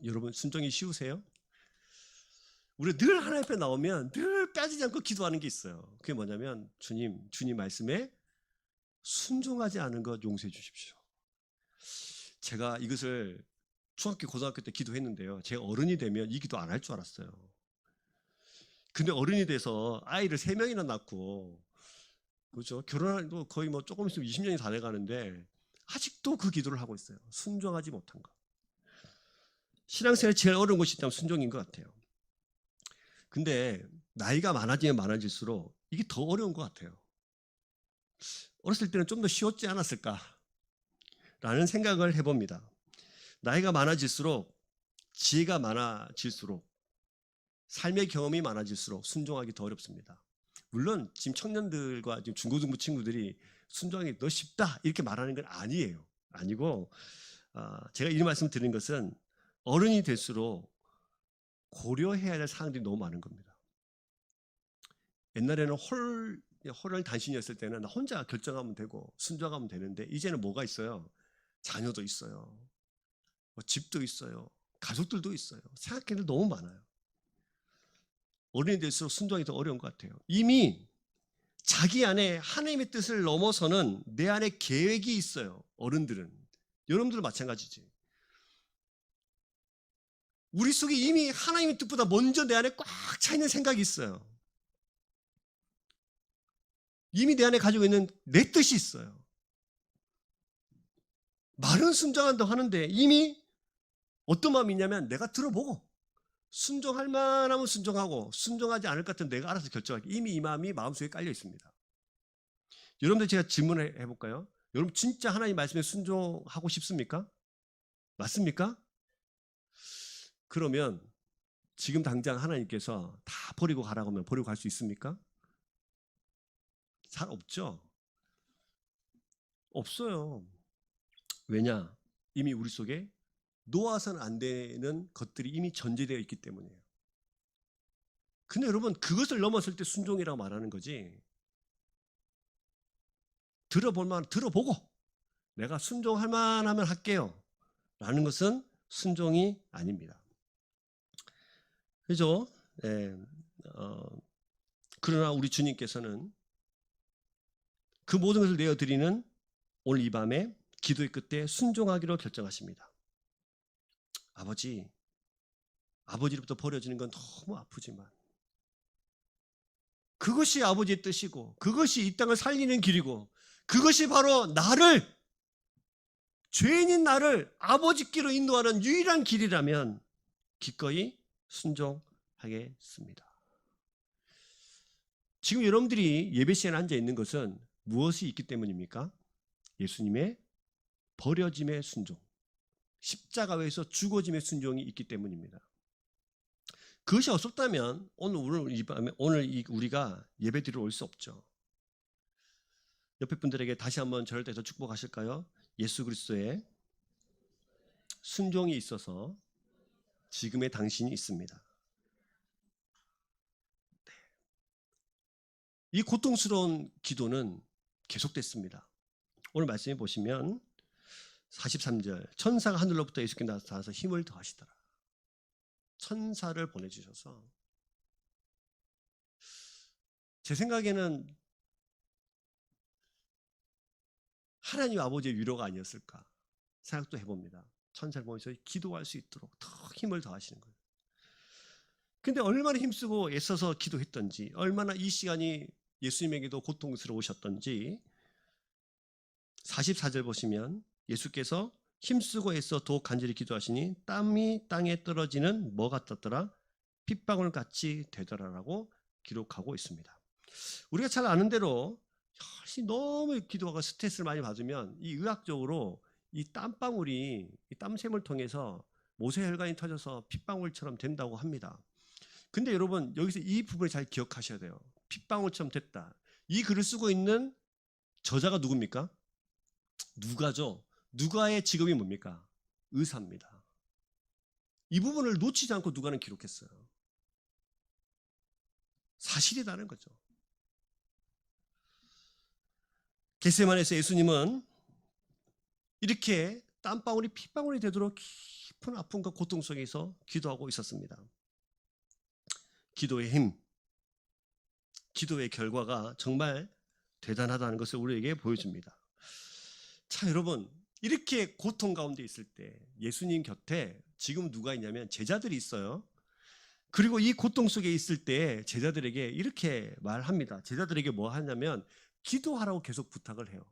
여러분 순종이 쉬우세요? 우리 늘 하나님 앞에 나오면 늘 빠지지 않고 기도하는 게 있어요. 그게 뭐냐면 주님 말씀에 순종하지 않은 것 용서해 주십시오. 제가 이것을 중학교 고등학교 때 기도했는데요, 제가 어른이 되면 이 기도 안 할 줄 알았어요. 근데 어른이 돼서 아이를 3명이나 낳고, 그렇죠, 결혼도 거의 뭐 조금 있으면 20년이 다 돼가는데 아직도 그 기도를 하고 있어요. 순종하지 못한 것. 신앙생활에 제일 어려운 것이 있다면 순종인 것 같아요. 근데 나이가 많아지면 많아질수록 이게 더 어려운 것 같아요. 어렸을 때는 좀 더 쉬웠지 않았을까 라는 생각을 해봅니다. 나이가 많아질수록, 지혜가 많아질수록, 삶의 경험이 많아질수록 순종하기 더 어렵습니다. 물론 지금 청년들과 지금 중고등부 친구들이 순종하기 더 쉽다 이렇게 말하는 건 아니에요. 아니고, 제가 이 말씀 드린 것은 어른이 될수록 고려해야 될 사항들이 너무 많은 겁니다. 옛날에는 홀을 단신이었을 때는 나 혼자 결정하면 되고 순종하면 되는데, 이제는 뭐가 있어요? 자녀도 있어요. 뭐 집도 있어요. 가족들도 있어요. 생각할 게 너무 많아요. 어른이 될수록 순종이 더 어려운 것 같아요. 이미 자기 안에 하나님의 뜻을 넘어서는 내 안에 계획이 있어요. 어른들은. 여러분들도 마찬가지지. 우리 속에 이미 하나님의 뜻보다 먼저 내 안에 꽉 차 있는 생각이 있어요. 이미 내 안에 가지고 있는 내 뜻이 있어요. 말은 순종한다고 하는데 이미 어떤 마음이 있냐면, 내가 들어보고 순종할 만하면 순종하고 순종하지 않을 것 같으면 내가 알아서 결정할게. 이미 이 마음이 마음속에 깔려 있습니다. 여러분들, 제가 질문을 해볼까요? 여러분 진짜 하나님 말씀에 순종하고 싶습니까? 맞습니까? 그러면 지금 당장 하나님께서 다 버리고 가라고 하면 버리고 갈 수 있습니까? 잘 없죠. 없어요. 왜냐? 이미 우리 속에 놓아서는 안 되는 것들이 이미 전제되어 있기 때문이에요. 근데 여러분, 그것을 넘었을 때 순종이라고 말하는 거지, 들어볼 만 들어보고 내가 순종할 만하면 할게요 라는 것은 순종이 아닙니다. 그죠? 네. 그러나 우리 주님께서는 그 모든 것을 내어드리는 오늘 이 밤에 기도의 끝에 순종하기로 결정하십니다. 아버지로부터 버려지는 건 너무 아프지만 그것이 아버지의 뜻이고, 그것이 이 땅을 살리는 길이고, 그것이 바로 죄인인 나를 아버지께로 인도하는 유일한 길이라면 기꺼이 순종하겠습니다. 지금 여러분들이 예배 시간에 앉아 있는 것은 무엇이 있기 때문입니까? 예수님의 버려짐의 순종, 십자가에서 죽어짐의 순종이 있기 때문입니다. 그것이 없었다면 오늘 이 밤에 우리가 예배드리러 올 수 없죠. 옆에 분들에게 다시 한번 저를 대해서 축복하실까요? 예수 그리스도의 순종이 있어서 지금의 당신이 있습니다. 네. 이 고통스러운 기도는 계속됐습니다. 오늘 말씀해 보시면 43절, 천사가 하늘로부터 예수께 나타나서 힘을 더하시더라. 천사를 보내주셔서, 제 생각에는 하나님 아버지의 위로가 아니었을까 생각도 해봅니다. 천사를 보내서 기도할 수 있도록 더 힘을 더하시는 거예요. 근데 얼마나 힘쓰고 애써서 기도했던지, 얼마나 이 시간이 예수님에게도 고통스러우셨던지 44절 보시면 예수께서 힘쓰고 애써 더욱 간절히 기도하시니 땀이 땅에 떨어지는 뭐 같았더라? 핏방울 같이 되더라라고 기록하고 있습니다. 우리가 잘 아는 대로 너무 기도하고 스트레스를 많이 받으면 이 의학적으로 이 땀방울이, 이 땀샘을 통해서 모세혈관이 터져서 핏방울처럼 된다고 합니다. 근데 여러분, 여기서 이 부분을 잘 기억하셔야 돼요. 핏방울처럼 됐다. 이 글을 쓰고 있는 저자가 누굽니까? 누가죠. 누가의 직업이 뭡니까? 의사입니다. 이 부분을 놓치지 않고 누가는 기록했어요. 사실이라는 거죠. 겟세마네에서 예수님은 이렇게 땀방울이 핏방울이 되도록 깊은 아픔과 고통 속에서 기도하고 있었습니다. 기도의 힘, 기도의 결과가 정말 대단하다는 것을 우리에게 보여줍니다. 자, 여러분, 이렇게 고통 가운데 있을 때 예수님 곁에 지금 누가 있냐면 제자들이 있어요. 그리고 이 고통 속에 있을 때 제자들에게 이렇게 말합니다. 제자들에게 뭐 하냐면 기도하라고 계속 부탁을 해요.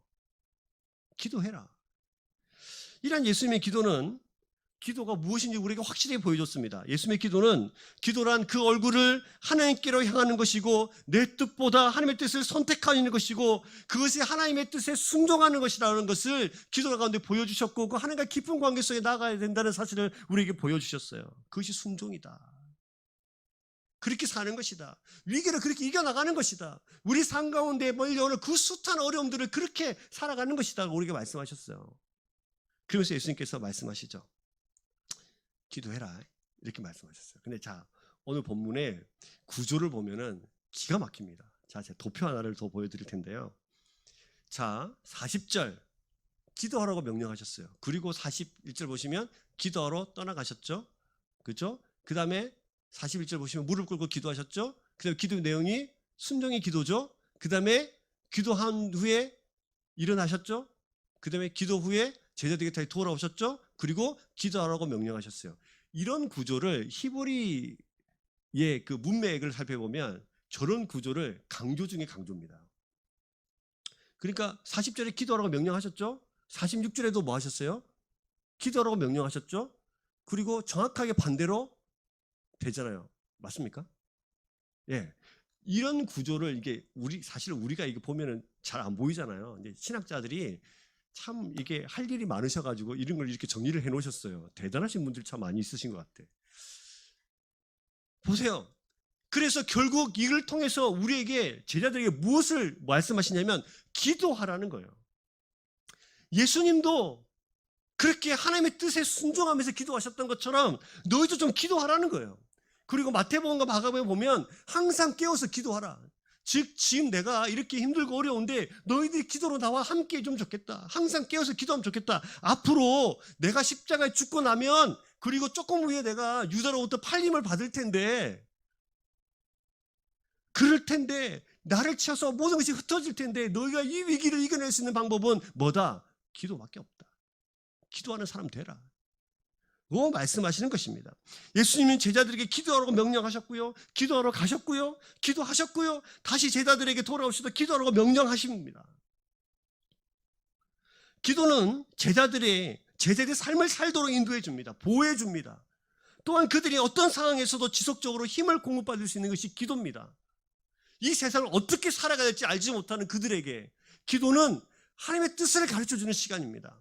기도해라. 이런 예수님의 기도는 기도가 무엇인지 우리에게 확실히 보여줬습니다. 예수님의 기도는 기도란 그 얼굴을 하나님께로 향하는 것이고 내 뜻보다 하나님의 뜻을 선택하는 것이고 그것이 하나님의 뜻에 순종하는 것이라는 것을 기도 가운데 보여주셨고 그 하나님과 깊은 관계 속에 나아가야 된다는 사실을 우리에게 보여주셨어요. 그것이 순종이다. 그렇게 사는 것이다. 위기를 그렇게 이겨나가는 것이다. 우리 삶 가운데 몰려오는 그 숱한 어려움들을 그렇게 살아가는 것이다. 우리에게 말씀하셨어요. 그러면서 예수님께서 말씀하시죠. 기도해라. 이렇게 말씀하셨어요. 근데 자, 오늘 본문의 구조를 보면은 기가 막힙니다. 자, 제가 도표 하나를 더 보여드릴 텐데요. 자, 40절 기도하라고 명령하셨어요. 그리고 41절 보시면 기도하러 떠나가셨죠. 그렇죠? 그 다음에 41절 보시면 무릎 꿇고 기도하셨죠. 그 다음에 기도 내용이 순종의 기도죠. 그 다음에 기도한 후에 일어나셨죠. 그 다음에 기도 후에 제자들에게 다시 돌아오셨죠. 그리고 기도하라고 명령하셨어요. 이런 구조를 히브리의 그 문맥을 살펴보면 저런 구조를 강조 중에 강조입니다. 그러니까 40절에 기도하라고 명령하셨죠. 46절에도 뭐 하셨어요? 기도하라고 명령하셨죠. 그리고 정확하게 반대로 되잖아요. 맞습니까? 예. 이런 구조를 이게 사실 우리가 이거 보면은 잘 안 보이잖아요. 근데 신학자들이 참 이게 할 일이 많으셔가지고 이런 걸 이렇게 정리를 해 놓으셨어요. 대단하신 분들 참 많이 있으신 것 같아. 보세요. 그래서 결국 이걸 통해서 우리에게 제자들에게 무엇을 말씀하시냐면 기도하라는 거예요. 예수님도 그렇게 하나님의 뜻에 순종하면서 기도하셨던 것처럼 너희도 좀 기도하라는 거예요. 그리고 마태복음과 마가복음에 보면 항상 깨어서 기도하라. 즉 지금 내가 이렇게 힘들고 어려운데 너희들이 기도로 나와 함께 해주면 좋겠다. 항상 깨어서 기도하면 좋겠다. 앞으로 내가 십자가에 죽고 나면 그리고 조금 후에 내가 유다로부터 팔림을 받을 텐데 그럴 텐데 나를 치어서 모든 것이 흩어질 텐데 너희가 이 위기를 이겨낼 수 있는 방법은 뭐다? 기도밖에 없다. 기도하는 사람 되라. 고 말씀하시는 것입니다. 예수님은 제자들에게 기도하라고 명령하셨고요. 기도하러 가셨고요. 기도하셨고요. 다시 제자들에게 돌아오셔서 기도하라고 명령하십니다. 기도는 제자들의 삶을 살도록 인도해 줍니다. 보호해 줍니다. 또한 그들이 어떤 상황에서도 지속적으로 힘을 공급받을 수 있는 것이 기도입니다. 이 세상을 어떻게 살아가야 될지 알지 못하는 그들에게 기도는 하나님의 뜻을 가르쳐주는 시간입니다.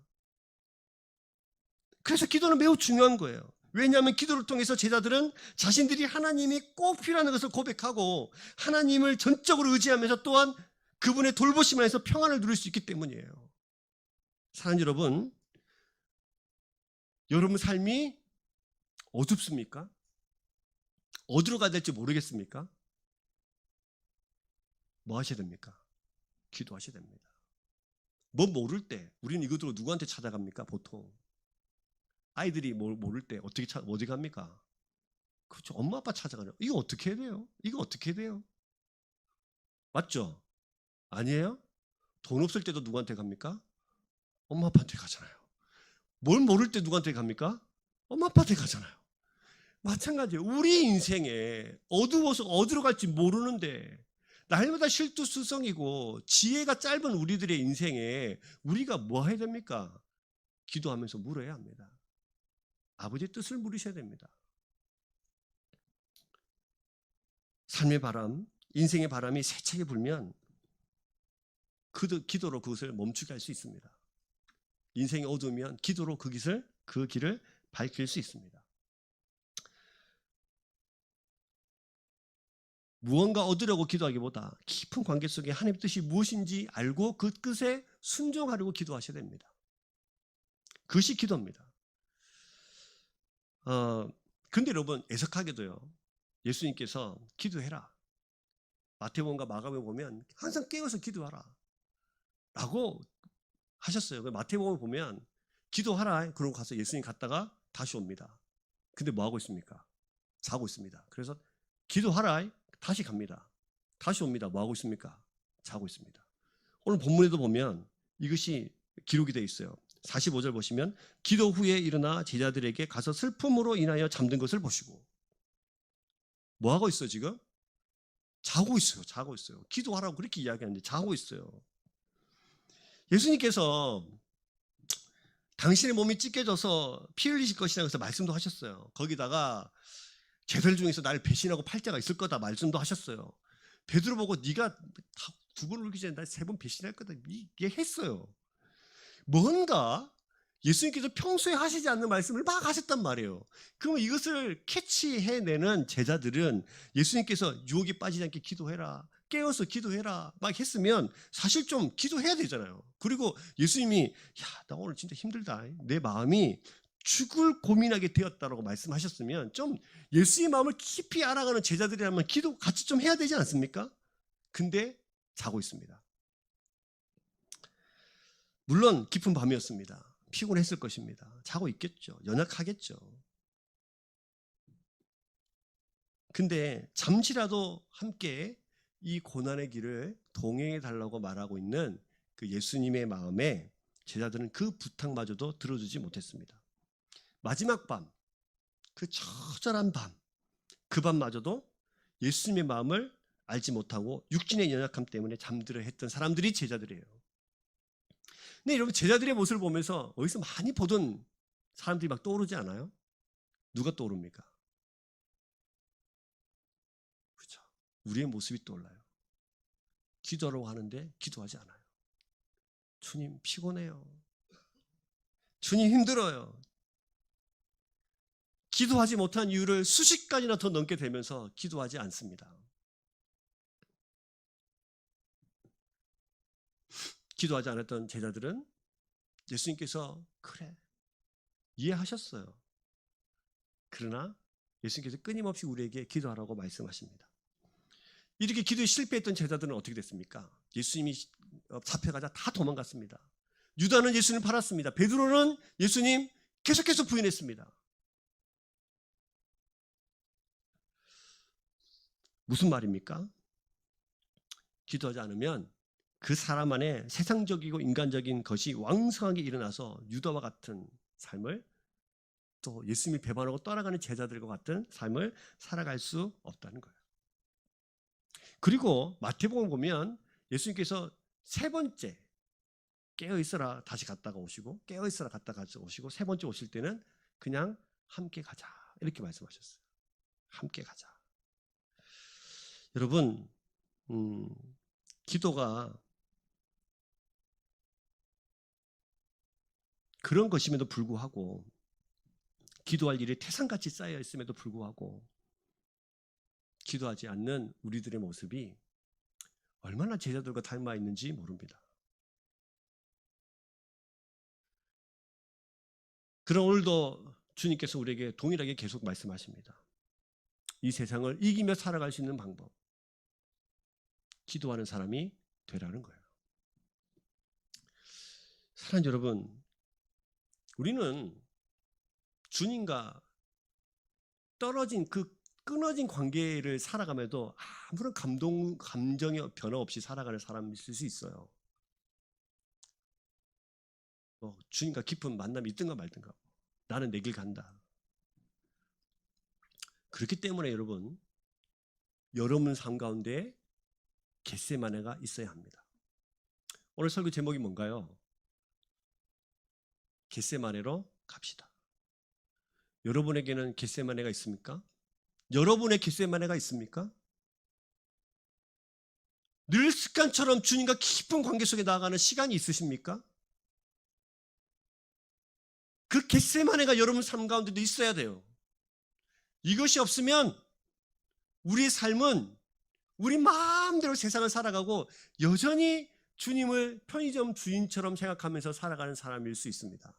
그래서 기도는 매우 중요한 거예요. 왜냐하면 기도를 통해서 제자들은 자신들이 하나님이 꼭 필요한 것을 고백하고 하나님을 전적으로 의지하면서 또한 그분의 돌보심 안에서 평안을 누릴 수 있기 때문이에요. 사랑하는 여러분, 여러분 삶이 어둡습니까? 어디로 가야 될지 모르겠습니까? 뭐 하셔야 됩니까? 기도하셔야 됩니다. 뭐 모를 때 우리는 이것으로 누구한테 찾아갑니까? 보통 아이들이 뭘 모를 때 어디 갑니까? 그렇죠. 엄마 아빠 찾아가죠. 이거 어떻게 해야 돼요? 이거 어떻게 해야 돼요? 맞죠? 아니에요? 돈 없을 때도 누구한테 갑니까? 엄마 아빠한테 가잖아요. 뭘 모를 때 누구한테 갑니까? 엄마 아빠한테 가잖아요. 마찬가지예요. 우리 인생에 어두워서 어디로 갈지 모르는데 날마다 실투수성이고 지혜가 짧은 우리들의 인생에 우리가 뭐 해야 됩니까? 기도하면서 물어야 합니다. 아버지의 뜻을 물으셔야 됩니다. 삶의 바람, 인생의 바람이 세차게 불면 기도로 그것을 멈추게 할 수 있습니다. 인생이 어두우면 기도로 그 길을 밝힐 수 있습니다. 무언가 얻으려고 기도하기보다 깊은 관계 속에 하나님의 뜻이 무엇인지 알고 그 뜻에 순종하려고 기도하셔야 됩니다. 그것이 기도입니다. 근데 여러분 애석하게도요. 예수님께서 기도해라. 마태복음과 마가복음 보면 항상 깨어서 기도하라. 라고 하셨어요. 마태복음을 보면 기도하라. 그러고 가서 예수님 갔다가 다시 옵니다. 근데 뭐 하고 있습니까? 자고 있습니다. 그래서 기도하라. 다시 갑니다. 다시 옵니다. 뭐 하고 있습니까? 자고 있습니다. 오늘 본문에도 보면 이것이 기록이 되어 있어요. 45절 보시면 기도 후에 일어나 제자들에게 가서 슬픔으로 인하여 잠든 것을 보시고, 뭐 하고 있어요 지금? 자고 있어요. 자고 있어요. 기도하라고 그렇게 이야기하는데 자고 있어요. 예수님께서 당신의 몸이 찢겨져서 피 흘리실 것이라고 해서 말씀도 하셨어요. 거기다가 제자들 중에서 나를 배신하고 팔자가 있을 거다 말씀도 하셨어요. 베드로 보고 네가 2번 울기 전에 나 3번 배신할 거다 이게 했어요. 뭔가 예수님께서 평소에 하시지 않는 말씀을 막 하셨단 말이에요. 그러면 이것을 캐치해내는 제자들은 예수님께서 유혹에 빠지지 않게 기도해라, 깨어서 기도해라 막 했으면 사실 좀 기도해야 되잖아요. 그리고 예수님이 나 오늘 진짜 힘들다, 내 마음이 죽을 고민하게 되었다라고 말씀하셨으면 좀 예수님의 마음을 깊이 알아가는 제자들이라면 기도 같이 좀 해야 되지 않습니까? 근데 자고 있습니다. 물론 깊은 밤이었습니다. 피곤했을 것입니다. 자고 있겠죠. 연약하겠죠. 근데 잠시라도 함께 이 고난의 길을 동행해 달라고 말하고 있는 그 예수님의 마음에 제자들은 그 부탁마저도 들어주지 못했습니다. 마지막 밤, 그 처절한 밤, 그 밤마저도 예수님의 마음을 알지 못하고 육신의 연약함 때문에 잠들어 했던 사람들이 제자들이에요. 근데 여러분, 제자들의 모습을 보면서 어디서 많이 보던 사람들이 막 떠오르지 않아요? 누가 떠오릅니까? 그렇죠. 우리의 모습이 떠올라요. 기도하라고 하는데 기도하지 않아요. 주님 피곤해요. 주님 힘들어요. 기도하지 못한 이유를 수십 가지나 더 넘게 되면서 기도하지 않습니다. 기도하지 않았던 제자들은 예수님께서 그래 이해하셨어요. 그러나 예수님께서 끊임없이 우리에게 기도하라고 말씀하십니다. 이렇게 기도에 실패했던 제자들은 어떻게 됐습니까? 예수님이 잡혀가자 다 도망갔습니다. 유다는 예수님을 팔았습니다. 베드로는 예수님 계속해서 부인했습니다. 무슨 말입니까? 기도하지 않으면 그 사람 안에 세상적이고 인간적인 것이 왕성하게 일어나서 유다와 같은 삶을, 또 예수님을 배반하고 떠나가는 제자들과 같은 삶을 살아갈 수 없다는 거예요. 그리고 마태복음 보면 예수님께서 3번째 깨어있어라 다시 갔다가 오시고, 깨어있어라 갔다가 오시고, 3번째 오실 때는 그냥 함께 가자 이렇게 말씀하셨어요. 함께 가자. 여러분, 기도가 그런 것임에도 불구하고, 기도할 일이 태산같이 쌓여 있음에도 불구하고 기도하지 않는 우리들의 모습이 얼마나 제자들과 닮아 있는지 모릅니다. 그럼 오늘도 주님께서 우리에게 동일하게 계속 말씀하십니다. 이 세상을 이기며 살아갈 수 있는 방법, 기도하는 사람이 되라는 거예요. 사랑하는 여러분, 우리는 주님과 떨어진 그 끊어진 관계를 살아가면도 아무런 감정의 변화 없이 살아가는 사람이 있을 수 있어요. 주님과 깊은 만남이 있든가 말든가, 나는 내 길 간다. 그렇기 때문에 여러분 삶 가운데 겟세마네가 있어야 합니다. 오늘 설교 제목이 뭔가요? 겟세마네로 갑시다. 여러분에게는 겟세마네가 있습니까? 여러분의 겟세마네가 있습니까? 늘 습관처럼 주님과 깊은 관계 속에 나아가는 시간이 있으십니까? 그 겟세마네가 여러분 삶 가운데도 있어야 돼요. 이것이 없으면 우리의 삶은 우리 마음대로 세상을 살아가고 여전히 주님을 편의점 주인처럼 생각하면서 살아가는 사람일 수 있습니다.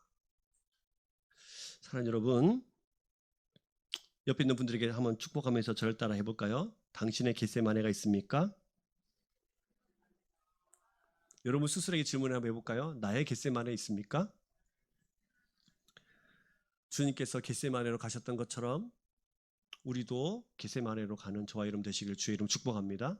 사랑하는 여러분, 옆에 있는 분들에게 한번 축복하면서 저를 따라 해볼까요? 당신의 겟세마네가 있습니까? 여러분 스스로에게 질문을 한번 해볼까요? 나의 겟세마네 있습니까? 주님께서 겟세마네로 가셨던 것처럼 우리도 겟세마네로 가는 저와 여러분 되시길 주의 이름 축복합니다.